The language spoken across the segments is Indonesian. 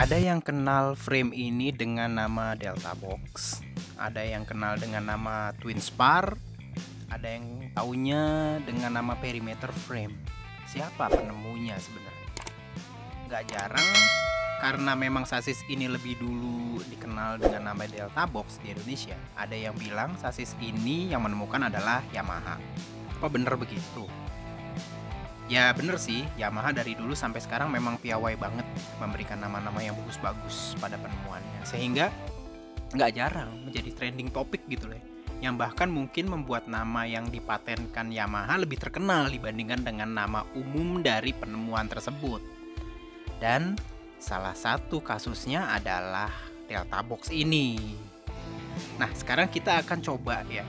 Ada yang kenal frame ini dengan nama Delta Box, ada yang kenal dengan nama Twin Spar, ada yang taunya dengan nama Perimeter Frame. Siapa penemunya sebenarnya? Gak jarang karena memang sasis ini lebih dulu dikenal dengan nama Delta Box di Indonesia. Ada yang bilang sasis ini yang menemukan adalah Yamaha. Apa bener begitu? Ya bener sih, Yamaha dari dulu sampai sekarang memang piawai banget memberikan nama-nama yang bagus-bagus pada penemuannya, sehingga nggak jarang menjadi trending topik gitu loh, yang bahkan mungkin membuat nama yang dipatenkan Yamaha lebih terkenal dibandingkan dengan nama umum dari penemuan tersebut. Dan salah satu kasusnya adalah Delta Box ini. Nah sekarang kita akan coba ya,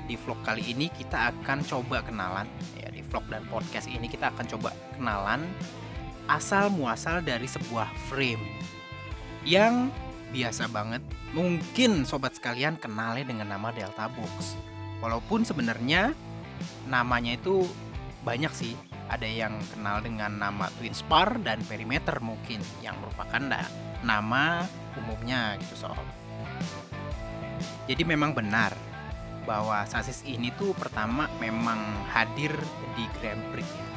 di vlog kali ini kita akan coba kenalan ya, di vlog dan podcast ini kita akan coba kenalan asal muasal dari sebuah frame yang biasa banget mungkin sobat sekalian kenalnya dengan nama Delta Box. Walaupun sebenarnya namanya itu banyak sih, ada yang kenal dengan nama Twin Spar dan Perimeter mungkin yang merupakan nama umumnya gitu sob. Jadi memang benar bahwa sasis ini tuh pertama memang hadir di Grand Prix ya.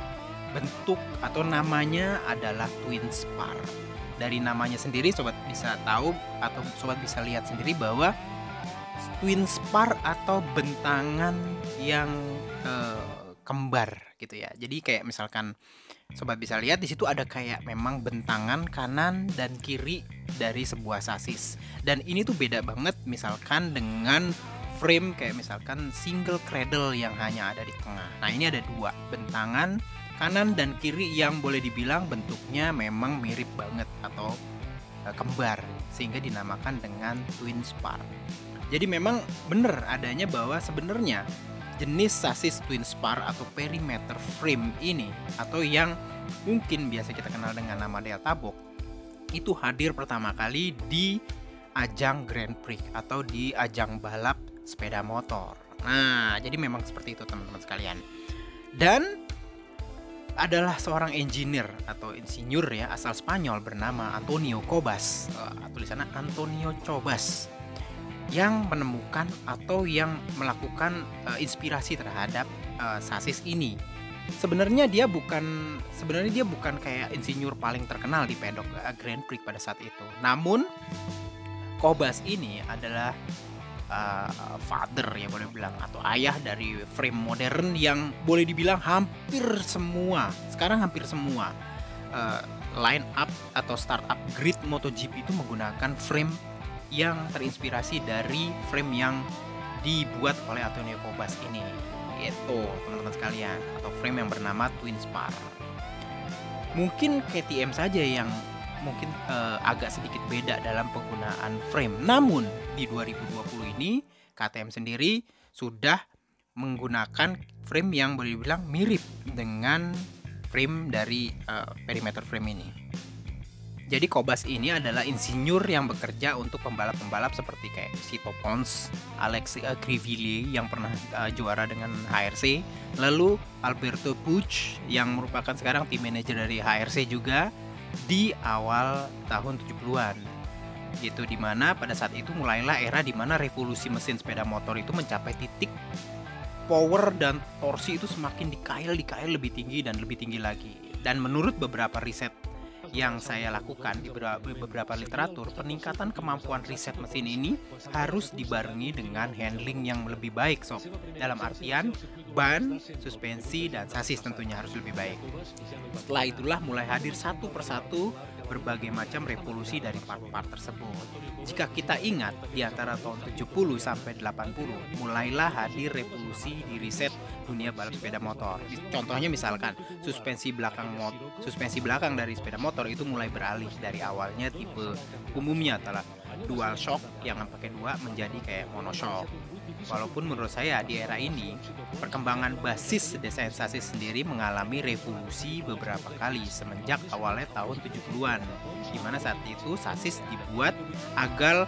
Bentuk atau namanya adalah Twin Spar. Dari namanya sendiri sobat bisa tahu atau sobat bisa lihat sendiri bahwa Twin Spar atau bentangan yang kembar gitu ya. Jadi kayak misalkan sobat bisa lihat di situ ada kayak memang bentangan kanan dan kiri dari sebuah sasis. Dan ini tuh beda banget misalkan dengan frame kayak misalkan single cradle yang hanya ada di tengah. Nah ini ada dua bentangan kanan dan kiri yang boleh dibilang bentuknya memang mirip banget atau kembar, sehingga dinamakan dengan Twin Spar. Jadi memang benar adanya bahwa sebenarnya jenis sasis Twin Spar atau Perimeter Frame ini, atau yang mungkin biasa kita kenal dengan nama Delta Box, itu hadir pertama kali di ajang Grand Prix atau di ajang balap sepeda motor. Nah, jadi memang seperti itu teman-teman sekalian. Dan adalah seorang engineer atau insinyur ya asal Spanyol bernama Antonio Cobas, tulisannya Antonio Cobas, yang menemukan atau yang melakukan inspirasi terhadap sasis ini. Sebenarnya dia bukan kayak insinyur paling terkenal di pedok Grand Prix pada saat itu. Namun Cobas ini adalah father ya boleh bilang, atau ayah dari frame modern yang boleh dibilang hampir semua line up atau startup grid MotoGP itu menggunakan frame yang terinspirasi dari frame yang dibuat oleh Antonio Cobas ini, itu teman-teman sekalian, atau frame yang bernama Twin Spar. Mungkin KTM saja yang mungkin agak sedikit beda dalam penggunaan frame. Namun di 2020 ini KTM sendiri sudah menggunakan frame yang boleh dibilang mirip dengan frame dari Perimeter Frame ini. Jadi Cobas ini adalah insinyur yang bekerja untuk pembalap-pembalap seperti kayak Sito Pons, Alex Crivillé yang pernah juara dengan HRC, lalu Alberto Puig yang merupakan sekarang tim manajer dari HRC juga di awal tahun 70-an gitu, dimana pada saat itu mulailah era dimana revolusi mesin sepeda motor itu mencapai titik power dan torsi itu semakin dikail lebih tinggi dan lebih tinggi lagi. Dan menurut beberapa riset yang saya lakukan di beberapa literatur, peningkatan kemampuan riset mesin ini harus dibarengi dengan handling yang lebih baik sob. Dalam artian ban, suspensi, dan sasis tentunya harus lebih baik. Setelah itulah mulai hadir satu persatu berbagai macam revolusi dari part-part tersebut. Jika kita ingat di antara tahun 70 sampai 80 mulailah hadir revolusi di riset dunia balap sepeda motor. Contohnya misalkan suspensi belakang dari sepeda motor itu mulai beralih dari awalnya tipe umumnya adalah dual shock yang pakai dua menjadi kayak monoshock. Walaupun menurut saya di era ini perkembangan basis desain sasis sendiri mengalami revolusi beberapa kali semenjak awalnya tahun 70-an, dimana saat itu sasis dibuat agar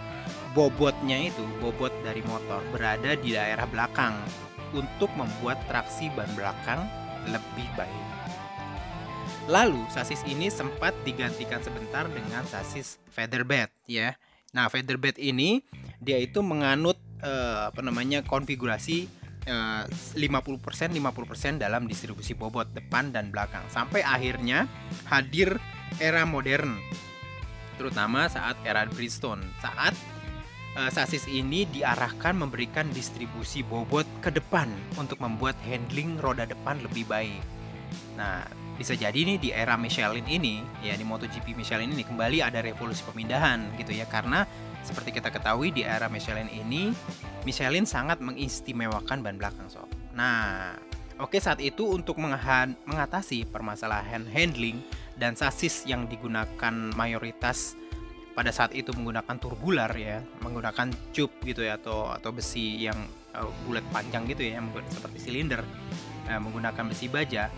bobot dari motor berada di daerah belakang untuk membuat traksi ban belakang lebih baik. Lalu sasis ini sempat digantikan sebentar dengan sasis Featherbed ya. Nah, Featherbed ini dia itu menganut konfigurasi 50% dalam distribusi bobot depan dan belakang sampai akhirnya hadir era modern, terutama saat era Bridgestone. Saat sasis ini diarahkan memberikan distribusi bobot ke depan untuk membuat handling roda depan lebih baik. Nah, bisa jadi nih di era Michelin ini, ya di MotoGP Michelin ini kembali ada revolusi pemindahan gitu ya, karena seperti kita ketahui di era Michelin ini, Michelin sangat mengistimewakan ban belakang sob. Nah, oke, saat itu untuk mengatasi permasalahan handling dan sasis yang digunakan mayoritas pada saat itu menggunakan turbular ya, menggunakan tube gitu ya, atau besi yang bulat panjang gitu ya, yang seperti silinder, menggunakan besi baja.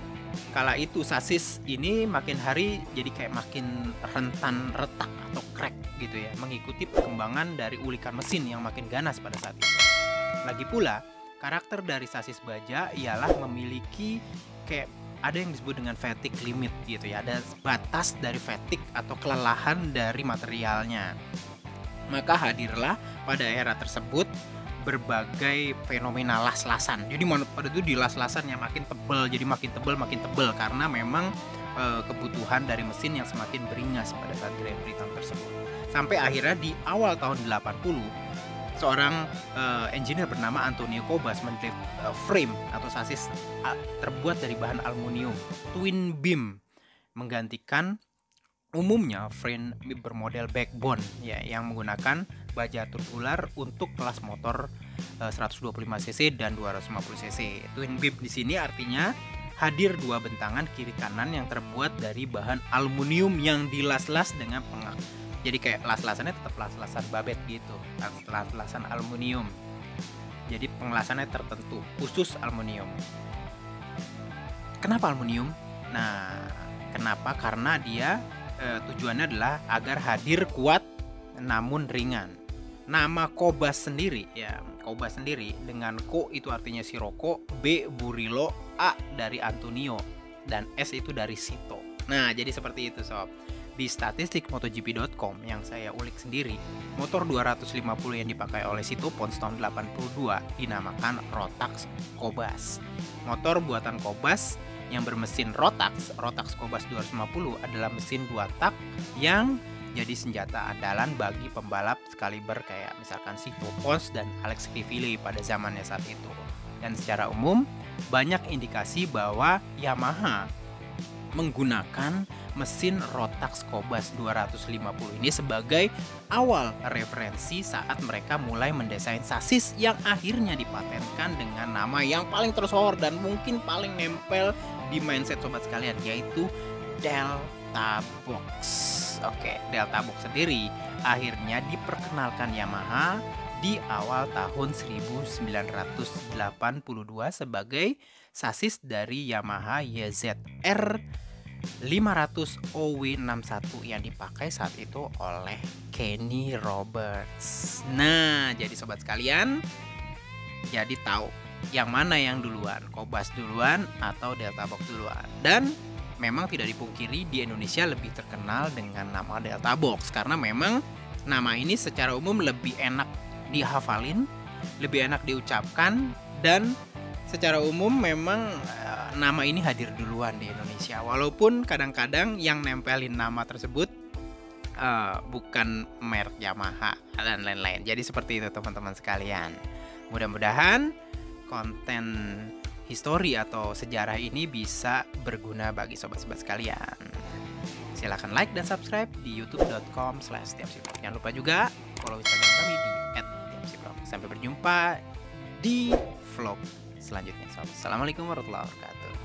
Kala itu sasis ini makin hari jadi kayak makin rentan retak atau crack gitu ya, mengikuti perkembangan dari ulikan mesin yang makin ganas pada saat itu. Lagi pula, karakter dari sasis baja ialah memiliki kayak ada yang disebut dengan fatigue limit gitu ya, ada batas dari fatigue atau kelelahan dari materialnya. Maka hadirlah pada era tersebut berbagai fenomena las-lasan. Jadi pada itu di las-lasan yang makin tebal, jadi makin tebal karena memang kebutuhan dari mesin yang semakin beringas pada saat Grand Prix tahun tersebut. Sampai akhirnya di awal tahun 80 seorang engineer bernama Antonio Cobas mendrive frame atau sasis terbuat dari bahan aluminium twin beam, menggantikan umumnya frame bermodel backbone ya, yang menggunakan baja turbular untuk kelas motor 125 cc dan 250 cc. Twin beam di sini artinya hadir dua bentangan kiri kanan yang terbuat dari bahan aluminium yang dilas-las dengan pengak. Jadi kayak las-lasannya tetap las-lasan babet gitu, las-lasan aluminium. Jadi pengelasannya tertentu, khusus aluminium. Kenapa aluminium? Nah, kenapa? Karena dia tujuannya adalah agar hadir kuat namun ringan. Nama Cobas sendiri ya, Cobas sendiri dengan Co itu artinya Sirocco, B Burillo, A dari Antonio, dan S itu dari Sito. Nah, jadi seperti itu sob. Di statistik MotoGP.com yang saya ulik sendiri, motor 250 yang dipakai oleh Sito Pons tahun 82 dinamakan Rotax Cobas. Motor buatan Cobas yang bermesin Rotax Cobas 250 adalah mesin 2 tak yang jadi senjata andalan bagi pembalap sekaliber kayak misalkan Sito Pons dan Alex Crivillé pada zamannya saat itu. Dan secara umum banyak indikasi bahwa Yamaha menggunakan mesin Rotax Cobas 250 ini sebagai awal referensi saat mereka mulai mendesain sasis yang akhirnya dipatenkan dengan nama yang paling tersohor dan mungkin paling nempel di mindset sobat sekalian, yaitu Delta Box. Oke, Delta Box sendiri akhirnya diperkenalkan Yamaha di awal tahun 1982 sebagai sasis dari Yamaha YZR 500 OW61 yang dipakai saat itu oleh Kenny Roberts. Nah, jadi sobat sekalian, jadi tahu yang mana yang duluan, Cobas duluan atau Delta Box duluan. Dan memang tidak dipungkiri di Indonesia lebih terkenal dengan nama Delta Box karena memang nama ini secara umum lebih enak dihafalin, lebih enak diucapkan, dan secara umum memang nama ini hadir duluan di Indonesia. Walaupun kadang-kadang yang nempelin nama tersebut bukan merek Yamaha dan lain-lain. Jadi seperti itu teman-teman sekalian. Mudah-mudahan konten histori atau sejarah ini bisa berguna bagi sobat-sobat sekalian. Silahkan like dan subscribe di youtube.com/tiapsiprok. Jangan lupa juga follow Instagram kami di @tiapsiprok. Sampai berjumpa di vlog selanjutnya. Assalamualaikum warahmatullahi wabarakatuh.